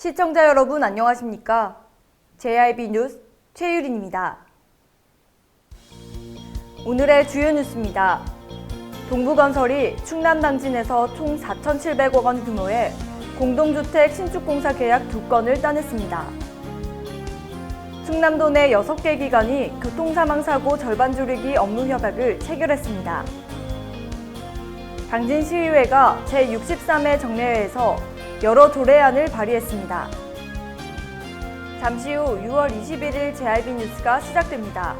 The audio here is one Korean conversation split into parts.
시청자 여러분 안녕하십니까? JIB 뉴스 최유린입니다. 오늘의 주요 뉴스입니다. 동부건설이 충남 당진에서 총 4,700억 원 규모의 공동주택 신축공사 계약 2건을 따냈습니다. 충남도 내 6개 기관이 교통사망사고 절반 줄이기 업무 협약을 체결했습니다. 당진시의회가 제63회 정례회에서 여러 조례안을 발의했습니다. 잠시 후 6월 21일 JIB 뉴스가 시작됩니다.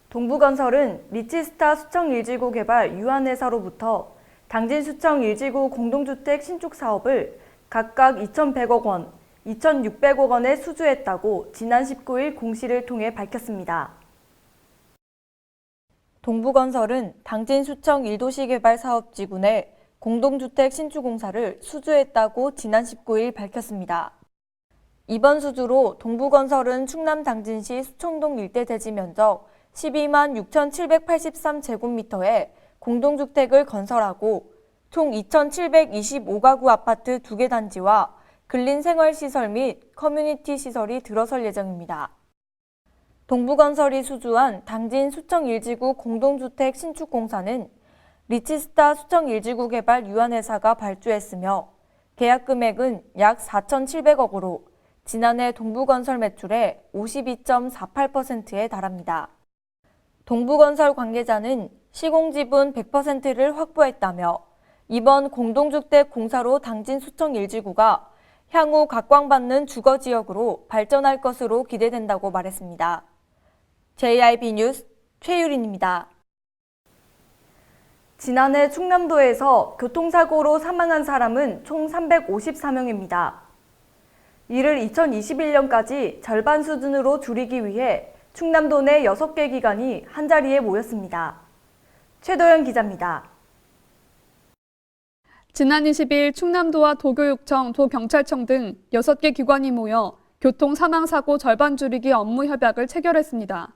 동부건설은 리치스타 수청 1지구 개발 유한회사로부터 당진 수청 1지구 공동주택 신축 사업을 각각 2,100억 원, 2,600억 원에 수주했다고 지난 19일 공시를 통해 밝혔습니다. 동부건설은 당진 수청 1도시 개발 사업지구 내 공동주택 신축공사를 수주했다고 지난 19일 밝혔습니다. 이번 수주로 동부건설은 충남 당진시 수청동 일대 대지 면적 12만 6,783제곱미터의 공동주택을 건설하고 총 2,725가구 아파트 2개 단지와 근린생활시설 및 커뮤니티 시설이 들어설 예정입니다. 동부건설이 수주한 당진 수청 1지구 공동주택 신축공사는 리치스타 수청 1지구 개발 유한회사가 발주했으며 계약 금액은 약 4,700억으로 지난해 동부건설 매출의 52.48%에 달합니다. 동부건설 관계자는 시공지분 100%를 확보했다며 이번 공동주택 공사로 당진 수청 1지구가 향후 각광받는 주거지역으로 발전할 것으로 기대된다고 말했습니다. JIB 뉴스 최유린입니다. 지난해 충남도에서 교통사고로 사망한 사람은 총 354명입니다. 이를 2021년까지 절반 수준으로 줄이기 위해 충남도 내 6개 기관이 한자리에 모였습니다. 최도연 기자입니다. 지난 20일 충남도와 도교육청, 도경찰청 등 6개 기관이 모여 교통사망사고 절반 줄이기 업무 협약을 체결했습니다.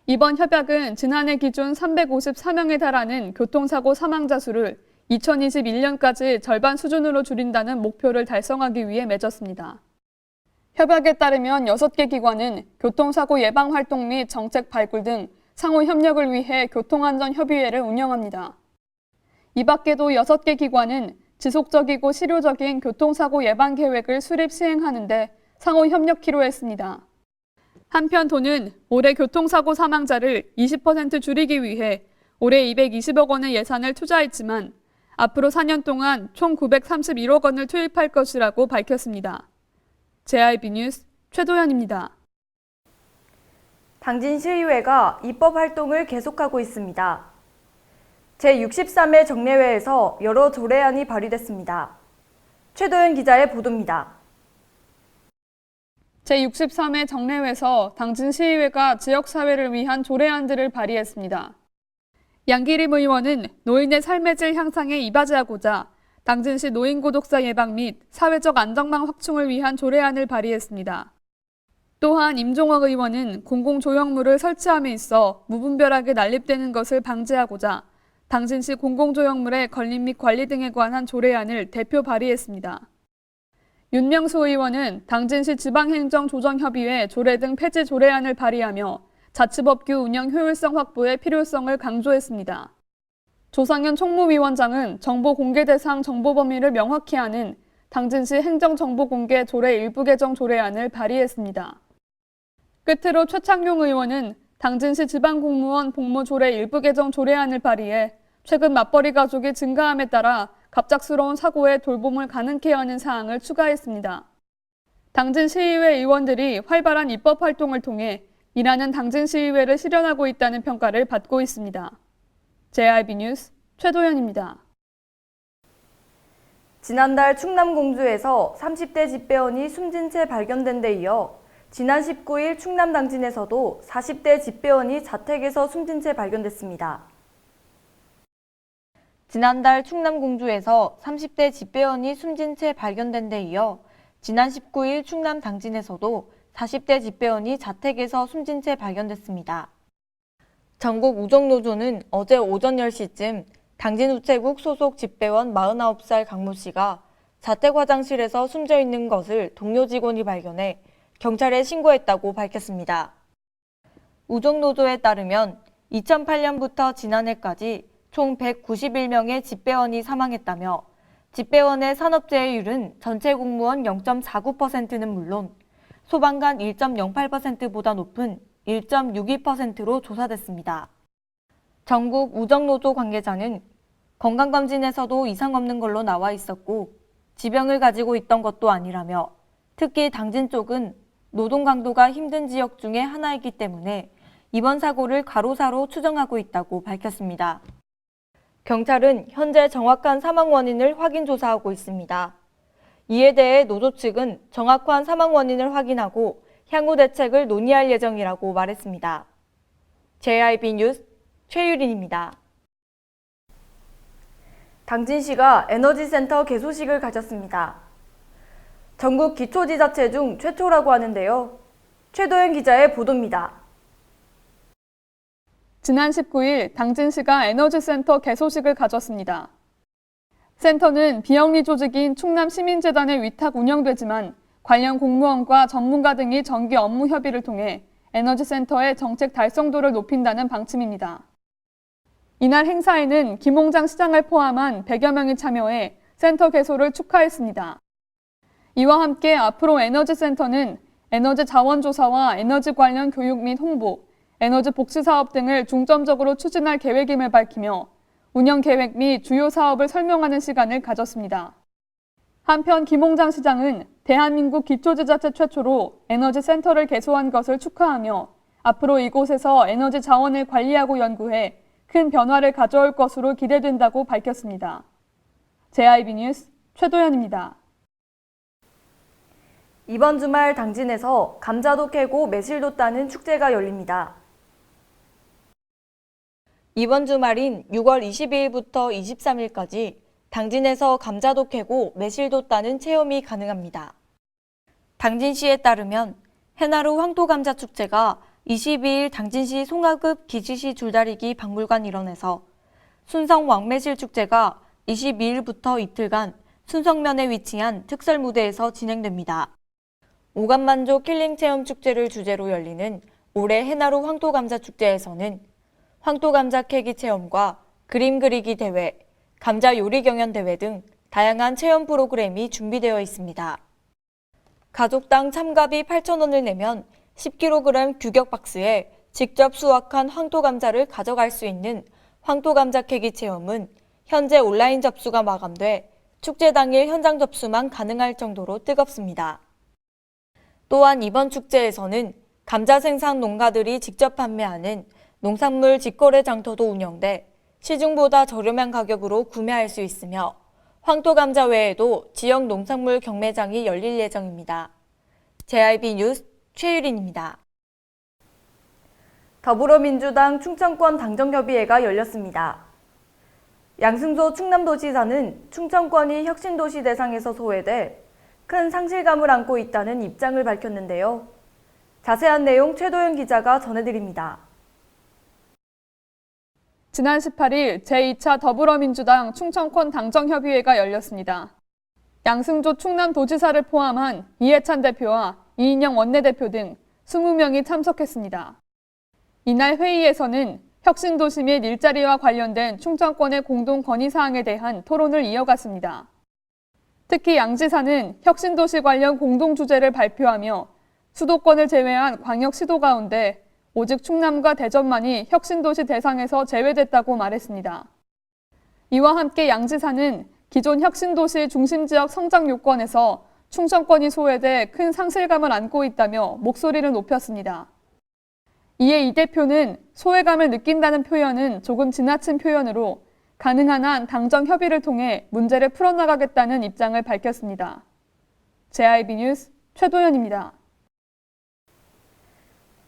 이번 협약은 지난해 기준 354명에 달하는 교통사고 사망자 수를 2021년까지 절반 수준으로 줄인다는 목표를 달성하기 위해 맺었습니다. 협약에 따르면 6개 기관은 교통사고 예방 활동 및 정책 발굴 등 상호 협력을 위해 교통안전협의회를 운영합니다. 이 밖에도 6개 기관은 지속적이고 실효적인 교통사고 예방 계획을 수립 시행하는 데 상호 협력키로 했습니다. 한편 도는 올해 교통사고 사망자를 20% 줄이기 위해 올해 220억 원의 예산을 투자했지만 앞으로 4년 동안 총 931억 원을 투입할 것이라고 밝혔습니다. JIB 뉴스 최도연입니다. 당진시의회가 입법 활동을 계속하고 있습니다. 제63회 정례회에서 여러 조례안이 발의됐습니다. 최도연 기자의 보도입니다. 제63회 정례회에서 당진시의회가 지역사회를 위한 조례안들을 발의했습니다. 양기림 의원은 노인의 삶의 질 향상에 이바지하고자 당진시 노인고독사 예방 및 사회적 안전망 확충을 위한 조례안을 발의했습니다. 또한 임종혁 의원은 공공조형물을 설치함에 있어 무분별하게 난립되는 것을 방지하고자 당진시 공공조형물의 건립 및 관리 등에 관한 조례안을 대표 발의했습니다. 윤명수 의원은 당진시 지방행정조정협의회 조례 등 폐지 조례안을 발의하며 자치법규 운영 효율성 확보의 필요성을 강조했습니다. 조상현 총무위원장은 정보 공개 대상 정보 범위를 명확히 하는 당진시 행정정보공개 조례 일부 개정 조례안을 발의했습니다. 끝으로 최창용 의원은 당진시 지방공무원 복무 조례 일부 개정 조례안을 발의해 최근 맞벌이 가족이 증가함에 따라 갑작스러운 사고에 돌봄을 가능케 하는 사항을 추가했습니다. 당진시의회 의원들이 활발한 입법 활동을 통해 일하는 당진시의회를 실현하고 있다는 평가를 받고 있습니다. JIB 뉴스 최도연입니다. 지난달 충남 공주에서 30대 집배원이 숨진 채 발견된 데 이어 지난 19일 충남 당진에서도 40대 집배원이 자택에서 숨진 채 발견됐습니다. 지난달 충남 공주에서 30대 집배원이 숨진 채 발견된 데 이어 지난 19일 충남 당진에서도 40대 집배원이 자택에서 숨진 채 발견됐습니다. 전국 우정노조는 어제 오전 10시쯤 당진우체국 소속 집배원 49살 강모 씨가 자택 화장실에서 숨져 있는 것을 동료 직원이 발견해 경찰에 신고했다고 밝혔습니다. 우정노조에 따르면 2008년부터 지난해까지 총 191명의 집배원이 사망했다며 집배원의 산업재해율은 전체 공무원 0.49%는 물론 소방관 1.08%보다 높은 1.62%로 조사됐습니다. 전국 우정노조 관계자는 건강검진에서도 이상 없는 걸로 나와 있었고 지병을 가지고 있던 것도 아니라며 특히 당진 쪽은 노동 강도가 힘든 지역 중에 하나이기 때문에 이번 사고를 과로사로 추정하고 있다고 밝혔습니다. 경찰은 현재 정확한 사망 원인을 확인 조사하고 있습니다. 이에 대해 노조 측은 정확한 사망 원인을 확인하고 향후 대책을 논의할 예정이라고 말했습니다. JIB 뉴스 최유린입니다. 당진시가 에너지센터 개소식을 가졌습니다. 전국 기초지자체 중 최초라고 하는데요. 최도연 기자의 보도입니다. 지난 19일 당진시가 에너지센터 개소식을 가졌습니다. 센터는 비영리 조직인 충남시민재단에 위탁 운영되지만 관련 공무원과 전문가 등이 정기 업무 협의를 통해 에너지센터의 정책 달성도를 높인다는 방침입니다. 이날 행사에는 김홍장 시장을 포함한 100여 명이 참여해 센터 개소를 축하했습니다. 이와 함께 앞으로 에너지센터는 에너지 자원 조사와 에너지 관련 교육 및 홍보, 에너지 복지 사업 등을 중점적으로 추진할 계획임을 밝히며 운영 계획 및 주요 사업을 설명하는 시간을 가졌습니다. 한편 김홍장 시장은 대한민국 기초지자체 최초로 에너지센터를 개소한 것을 축하하며 앞으로 이곳에서 에너지 자원을 관리하고 연구해 큰 변화를 가져올 것으로 기대된다고 밝혔습니다. JIB 뉴스 최도연입니다. 이번 주말 당진에서 감자도 캐고 매실도 따는 축제가 열립니다. 이번 주말인 6월 22일부터 23일까지 당진에서 감자도 캐고 매실도 따는 체험이 가능합니다. 당진시에 따르면 해나루 황토감자 축제가 22일 당진시 송하급 기지시 줄다리기 박물관 일원에서 순성 왕매실 축제가 22일부터 이틀간 순성면에 위치한 특설 무대에서 진행됩니다. 오감만족 힐링 체험 축제를 주제로 열리는 올해 해나루 황토감자 축제에서는 황토감자 캐기 체험과 그림 그리기 대회, 감자 요리 경연 대회 등 다양한 체험 프로그램이 준비되어 있습니다. 가족당 참가비 8,000원을 내면 10kg 규격 박스에 직접 수확한 황토감자를 가져갈 수 있는 황토감자 캐기 체험은 현재 온라인 접수가 마감돼 축제 당일 현장 접수만 가능할 정도로 뜨겁습니다. 또한 이번 축제에서는 감자 생산 농가들이 직접 판매하는 농산물 직거래 장터도 운영돼 시중보다 저렴한 가격으로 구매할 수 있으며 황토감자 외에도 지역 농산물 경매장이 열릴 예정입니다. JIB 뉴스 최유린입니다. 더불어민주당 충청권 당정협의회가 열렸습니다. 양승조 충남도지사는 충청권이 혁신도시 대상에서 소외돼 큰 상실감을 안고 있다는 입장을 밝혔는데요. 자세한 내용 최도연 기자가 전해드립니다. 지난 18일 제2차 더불어민주당 충청권 당정협의회가 열렸습니다. 양승조 충남도지사를 포함한 이해찬 대표와 이인영 원내대표 등 20명이 참석했습니다. 이날 회의에서는 혁신도시 및 일자리와 관련된 충청권의 공동 건의사항에 대한 토론을 이어갔습니다. 특히 양 지사는 혁신도시 관련 공동주제를 발표하며 수도권을 제외한 광역시도 가운데 오직 충남과 대전만이 혁신도시 대상에서 제외됐다고 말했습니다. 이와 함께 양 지사는 기존 혁신도시 중심지역 성장 요건에서 충청권이 소외돼 큰 상실감을 안고 있다며 목소리를 높였습니다. 이에 이 대표는 소외감을 느낀다는 표현은 조금 지나친 표현으로 가능한 한 당정 협의를 통해 문제를 풀어나가겠다는 입장을 밝혔습니다. JIB 뉴스 최도연입니다.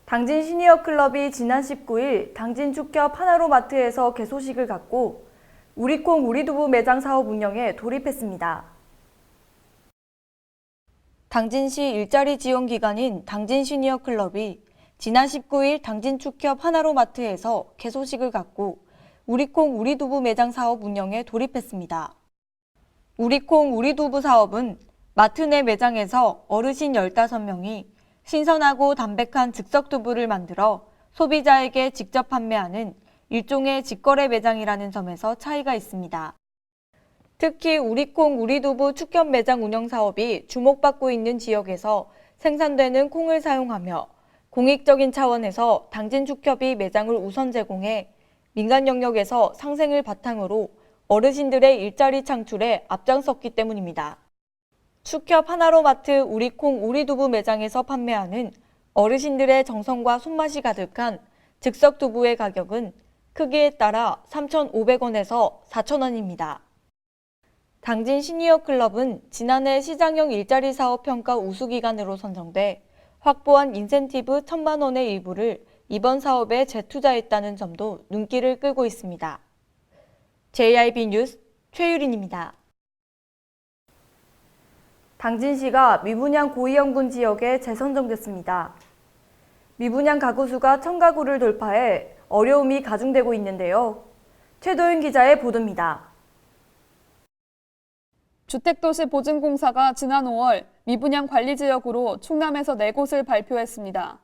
당진 시니어 클럽이 지난 19일 당진 축협 하나로마트에서 개소식을 갖고 우리콩 우리두부 매장 사업 운영에 돌입했습니다. 당진시 일자리 지원 기관인 당진 시니어 클럽이 지난 19일 당진 축협 하나로마트에서 개소식을 갖고 우리콩 우리두부 매장 사업 운영에 돌입했습니다. 우리콩 우리두부 사업은 마트 내 매장에서 어르신 15명이 신선하고 담백한 즉석두부를 만들어 소비자에게 직접 판매하는 일종의 직거래 매장이라는 점에서 차이가 있습니다. 특히 우리콩 우리두부 축협 매장 운영 사업이 주목받고 있는 지역에서 생산되는 콩을 사용하며 공익적인 차원에서 당진 축협이 매장을 우선 제공해 민간 영역에서 상생을 바탕으로 어르신들의 일자리 창출에 앞장섰기 때문입니다. 축협 하나로마트 우리콩 우리두부 매장에서 판매하는 어르신들의 정성과 손맛이 가득한 즉석두부의 가격은 크기에 따라 3,500원에서 4,000원입니다. 당진 시니어 클럽은 지난해 시장형 일자리 사업 평가 우수기관으로 선정돼 확보한 인센티브 1,000만 원의 일부를 이번 사업에 재투자했다는 점도 눈길을 끌고 있습니다. JIB 뉴스 최유린입니다. 당진시가 미분양 고위험군 지역에 재선정됐습니다. 미분양 가구 수가 1,000가구를 돌파해 어려움이 가중되고 있는데요. 최도윤 기자의 보도입니다. 주택도시보증공사가 지난 5월 미분양 관리지역으로 충남에서 4곳을 발표했습니다.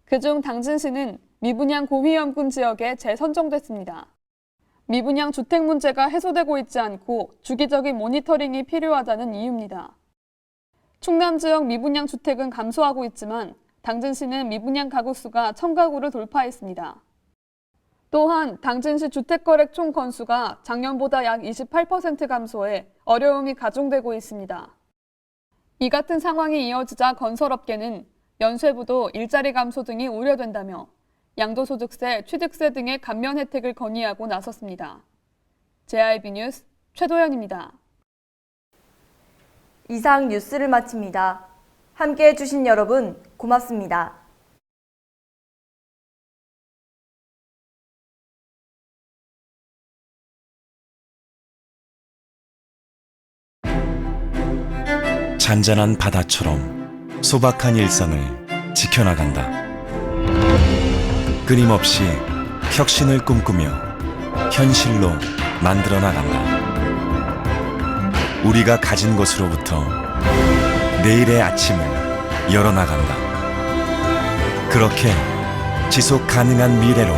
그중 당진시는 미분양 고위험군 지역에 재선정됐습니다. 미분양 주택 문제가 해소되고 있지 않고 주기적인 모니터링이 필요하다는 이유입니다. 충남 지역 미분양 주택은 감소하고 있지만 당진시는 미분양 가구 수가 1,000가구를 돌파했습니다. 또한 당진시 주택거래 총 건수가 작년보다 약 28% 감소해 어려움이 가중되고 있습니다. 이 같은 상황이 이어지자 건설업계는 연쇄부도 일자리 감소 등이 우려된다며 양도소득세, 취득세 등의 감면 혜택을 건의하고 나섰습니다. JIB 뉴스 최도연입니다. 이상 뉴스를 마칩니다. 함께해 주신 여러분 고맙습니다. 잔잔한 바다처럼 소박한 일상을 지켜나간다. 끊임없이 혁신을 꿈꾸며 현실로 만들어 나간다. 우리가 가진 것으로부터 내일의 아침을 열어나간다. 그렇게 지속 가능한 미래로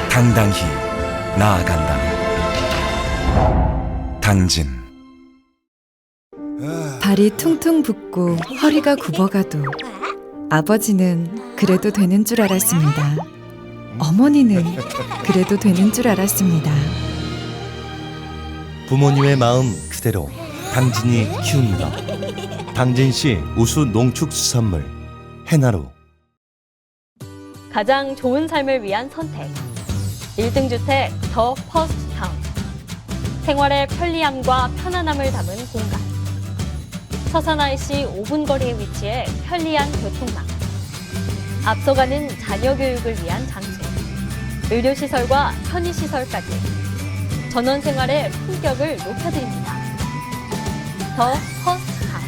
당당히 나아간다. 당진. 발이 퉁퉁 붓고 허리가 굽어가도 아버지는 그래도 되는 줄 알았습니다. 어머니는 그래도 되는 줄 알았습니다. 부모님의 마음 그대로 당진이 키웁니다. 당진시 우수 농축수산물 해나루. 가장 좋은 삶을 위한 선택. 1등 주택 더 퍼스트 타운. 생활의 편리함과 편안함을 담은 공간. 서산 IC 5분 거리에 위치해 편리한 교통망. 앞서가는 자녀 교육을 위한 장소. 의료시설과 편의시설까지. 전원 생활의 품격을 높여드립니다. 더 퍼스트 타운.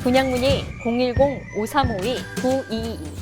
분양 문의 010-5352-9222